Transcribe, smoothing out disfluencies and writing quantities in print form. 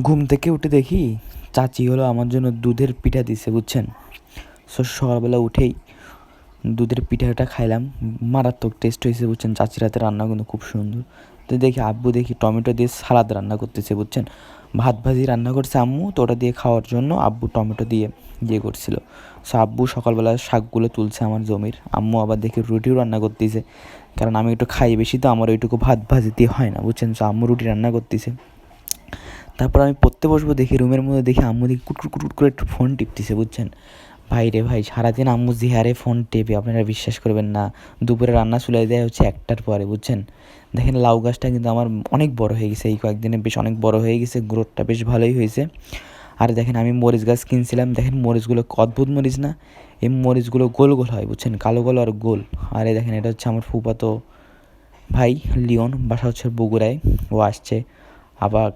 ঘুম থেকে উঠে দেখি চাচি হলো আমার জন্য দুধের পিঠা দিছে, বুঝছেন। সকালবেলা উঠেই দুধের পিঠাটা খাইলাম, মারাত্মক টেস্ট হয়েছে, বুঝছেন। চাচির হাতে রান্না কিন্তু খুব সুন্দর। তো দেখি আব্বু দেখি টমেটো দিয়ে সালাদ রান্না করতেছে, বুঝছেন। ভাত ভাজি রান্না করছে আম্মু, তো ওটা দিয়ে খাওয়ার জন্য আব্বু টমেটো দিয়ে করছিল। সো আব্বু সকালবেলা শাকগুলো তুলছে আমার জমির। আম্মু আবার দেখি রুটিও রান্না করতেছে, কারণ আমি একটু খাই বেশি, তো আমার ওইটুকু ভাত ভাজি দিয়ে হয় না, বুঝছেন। সো আম্মু রুটি রান্না করতেছে। তারপর আমি পড়তে বসবো, দেখি রুমের মধ্যে দেখি আম্মু দেখি কুটকুট কুটকুট করে একটু ফোন টিপতেছে, বুঝছেন। ভাই রে ভাই, সারাদিন আম্মু যে হারে ফোন টেপে আপনারা বিশ্বাস করবেন না। দুপুরে রান্না চলে দেয় হচ্ছে 1টার পরে, বুঝছেন। দেখেন লাউ গাছটা কিন্তু আমার অনেক বড় হয়ে গেছে, এই কয়েকদিনে বেশ অনেক বড় হয়ে গেছে, গ্রোথটা বেশ ভালোই হয়েছে। আর দেখেন আমি মরিচ গাছ কিনছিলাম, দেখেন মরিচগুলো অদ্ভুত মরিচ না, এই মরিচগুলো গোল গোল হয়, বুঝছেন, কালো কালো আর গোল। আর এই দেখেন এটা হচ্ছে আমার ফুফাতো ভাই লিওন, বাসা হচ্ছে বগুড়ায়, ও আসছে আবার